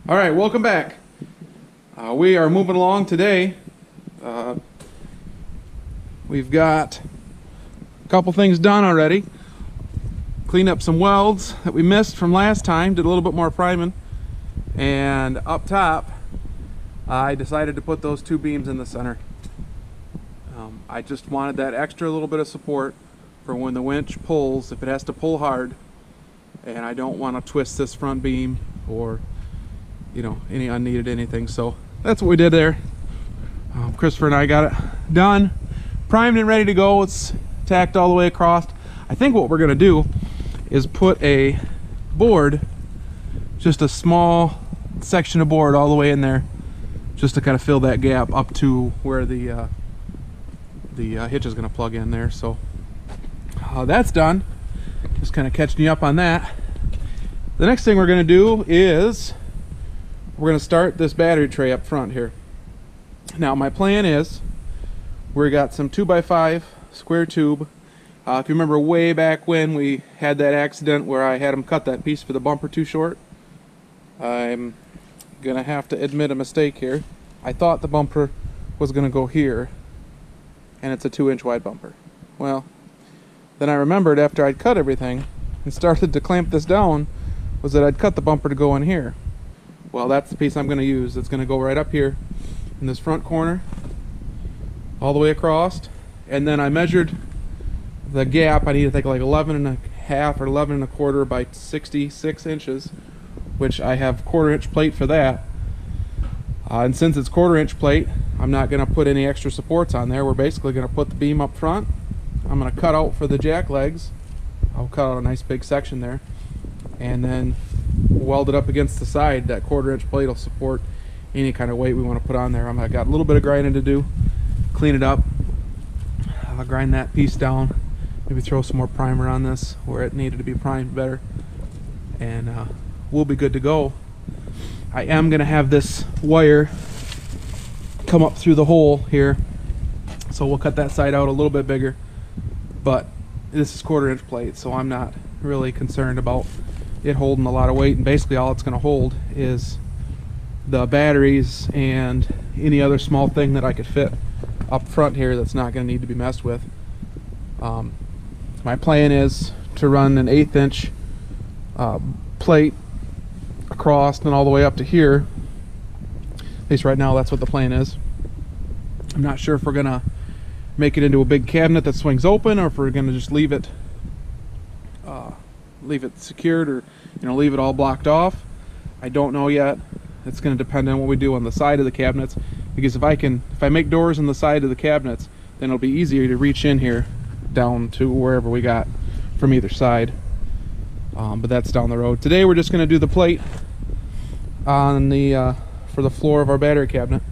All right, welcome back. We are moving along today. We've got a couple things done already. Cleaned up some welds that we missed from last time, did a little bit more priming. And up top, I decided to put those two beams in the center. I just wanted that extra little bit of support for when the winch pulls, if it has to pull hard. And I don't want to twist this front beam or any unneeded anything. So that's what we did there. Christopher and I got it done, primed and ready to go. It's tacked all the way across. I think what we're gonna do is put a board, just a small section of board all the way in there, just to kind of fill that gap up to where the hitch is gonna plug in there. So that's done. Just kind of catching you up on that. The next thing we're gonna do is we're going to start this battery tray up front here. Now my plan is we got some 2x5 square tube. If you remember way back when we had that accident where I had them cut that piece for the bumper too short, I'm going to have to admit a mistake here. I thought the bumper was going to go here, and it's a 2-inch wide bumper. Well, then I remembered after I'd cut everything and started to clamp this down was that I'd cut the bumper to go in here. Well, that's the piece I'm going to use. It's going to go right up here in this front corner, all the way across. And then I measured the gap. I need to think like 11.5 or 11.25 by 66 inches, which I have 1/4 inch plate for that. And since it's 1/4 inch plate, I'm not going to put any extra supports on there. We're basically going to put the beam up front. I'm going to cut out for the jack legs. I'll cut out a nice big section there, and then weld it up against the side. That 1/4 inch plate will support any kind of weight we want to put on there. I got a little bit of grinding to do, clean it up. I'll grind that piece down, maybe throw some more primer on this where it needed to be primed better, and we'll be good to go. I am going to have this wire come up through the hole here, so we'll cut that side out a little bit bigger, but this is 1/4 inch plate, so I'm not really concerned about it holding a lot of weight. And basically all it's going to hold is the batteries and any other small thing that I could fit up front here that's not going to need to be messed with. My plan is to run an 1/8 inch plate across and all the way up to here. At least right now that's what the plan is. I'm not sure if we're going to make it into a big cabinet that swings open, or if we're going to just leave it secured, or leave it all blocked off. I don't know yet. It's going to depend on what we do on the side of the cabinets, because if I make doors on the side of the cabinets, then it'll be easier to reach in here down to wherever we got from either side. But that's down the road. Today we're just going to do the plate on the for the floor of our battery cabinet.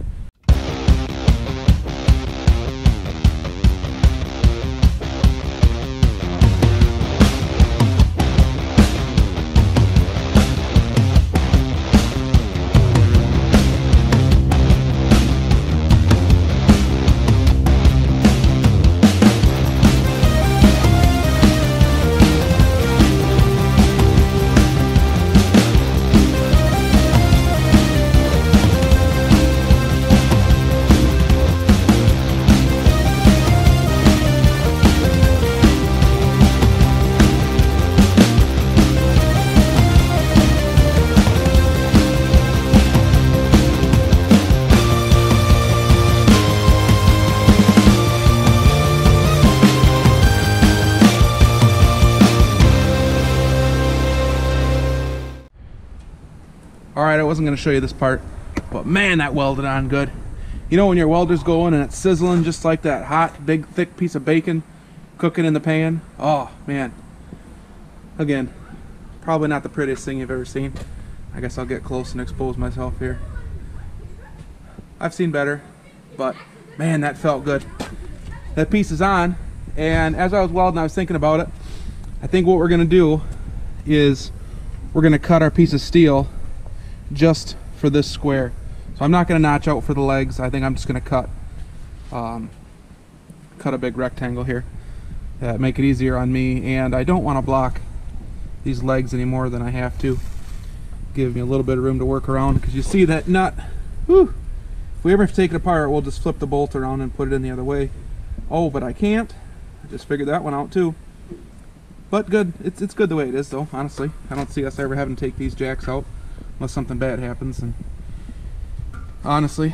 Alright, I wasn't going to show you this part, but man, that welded on good. When your welder's going and it's sizzling just like that hot, big, thick piece of bacon cooking in the pan? Oh, man. Again, probably not the prettiest thing you've ever seen. I guess I'll get close and expose myself here. I've seen better, but man, that felt good. That piece is on, and as I was welding, I was thinking about it. I think what we're going to do is we're going to cut our piece of steel just for this square. So I'm not going to notch out for the legs. I think I'm just going to cut a big rectangle here. Make it easier on me, and I don't want to block these legs any more than I have to. Give me a little bit of room to work around, because you see that nut, whew, if we ever have to take it apart, we'll just flip the bolt around and put it in the other way. Oh, but I can't. I just figured that one out too. But good, it's good the way it is though, honestly. I don't see us ever having to take these jacks out unless something bad happens, and honestly,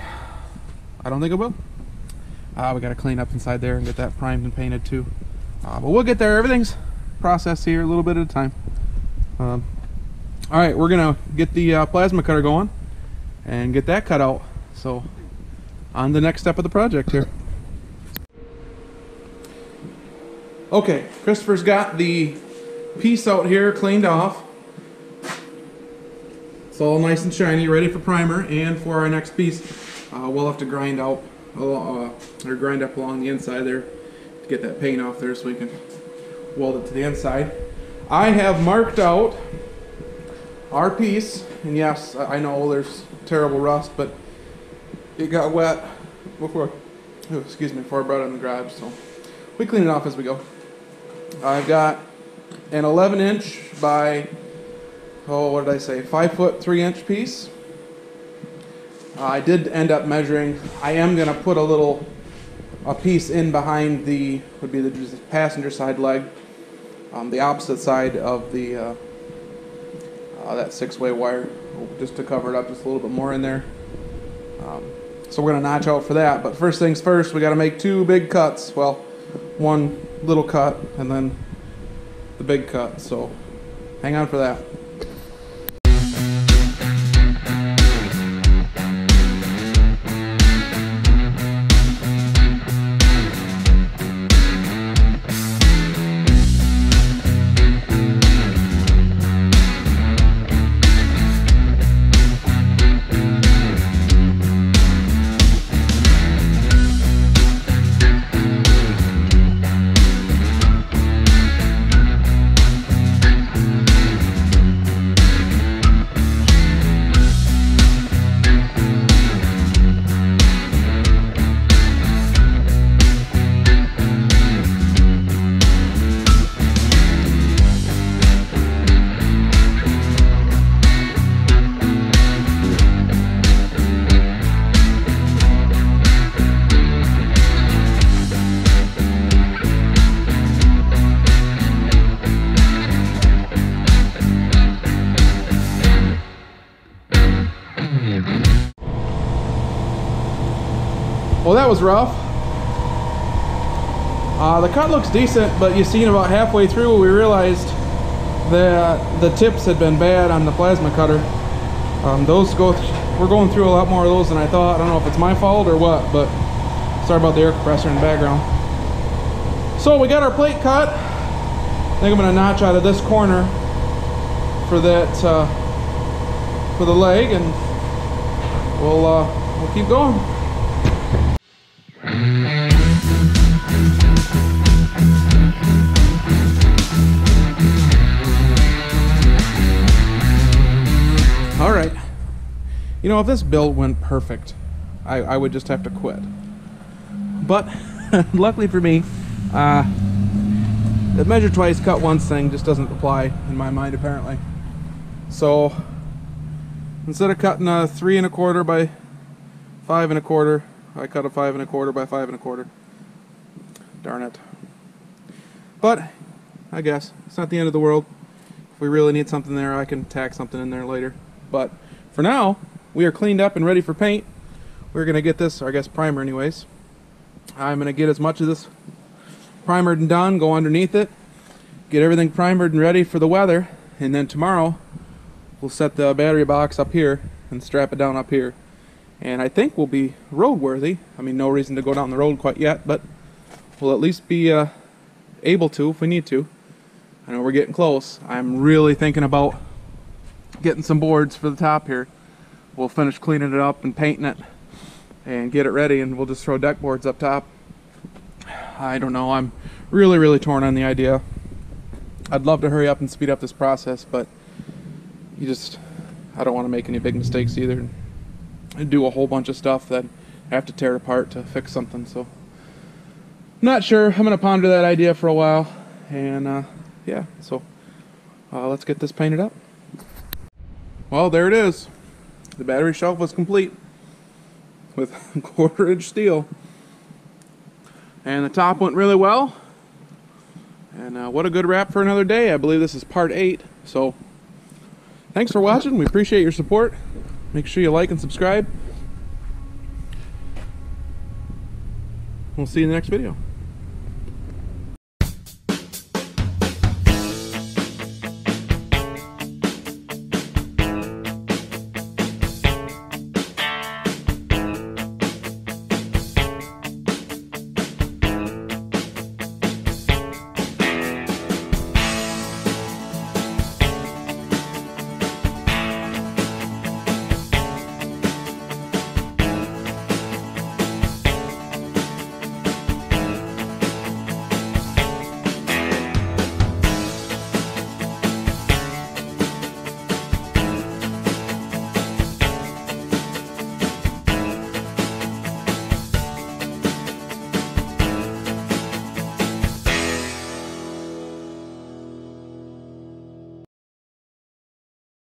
I don't think it will. We gotta clean up inside there and get that primed and painted too. But we'll get there. Everything's processed here a little bit at a time. All right, we're gonna get the plasma cutter going and get that cut out. So on the next step of the project here. Okay, Christopher's got the piece out here cleaned off. It's all nice and shiny, ready for primer, and for our next piece, we'll have to grind out or grind up along the inside there to get that paint off there so we can weld it to the inside. I have marked out our piece, and yes, I know there's terrible rust, but it got wet before, before I brought it in the garage, so we clean it off as we go. I've got an 11-inch by, what did I say, 5 foot 3 inch piece. I did end up measuring. I am going to put a piece in behind would be the passenger side leg, the opposite side of the that 6-way wire, just to cover it up just a little bit more in there. So we're going to notch out for that. But first things first, we got to make 2 big cuts. Well, one little cut and then the big cut. So hang on for that. Well, that was rough. The cut looks decent, but you see, about halfway through we realized that the tips had been bad on the plasma cutter. We're going through a lot more of those than I thought. I don't know if it's my fault or what, but sorry about the air compressor in the background. So we got our plate cut. I think I'm going to notch out of this corner for that for the leg, and we'll keep going. All right, you know, if this build went perfect, I would just have to quit. But luckily for me, the measure twice, cut once thing just doesn't apply in my mind, apparently. So instead of cutting a 3 1/4 by 5 1/4, I cut a 5 1/4 by 5 1/4. Darn it. But I guess it's not the end of the world. If we really need something there, I can tack something in there later. But for now, we are cleaned up and ready for paint. We're going to get this, or I guess primer anyways. I'm going to get as much of this primered and done, go underneath it, get everything primered and ready for the weather, and then tomorrow we'll set the battery box up here and strap it down up here. And I think we'll be roadworthy. I mean, no reason to go down the road quite yet, but we'll at least be able to if we need to. I know we're getting close. I'm really thinking about getting some boards for the top here. We'll finish cleaning it up and painting it and get it ready, and we'll just throw deck boards up top. I don't know, I'm really torn on the idea. I'd love to hurry up and speed up this process, but I don't want to make any big mistakes either and do a whole bunch of stuff that I have to tear apart to fix something. So I'm not sure. I'm going to ponder that idea for a while, and yeah, so let's get this painted up. Well, there it is. The battery shelf was complete with 1/4 inch steel. And the top went really well. And what a good wrap for another day. I believe this is part 8. So thanks for watching. We appreciate your support. Make sure you like and subscribe. We'll see you in the next video.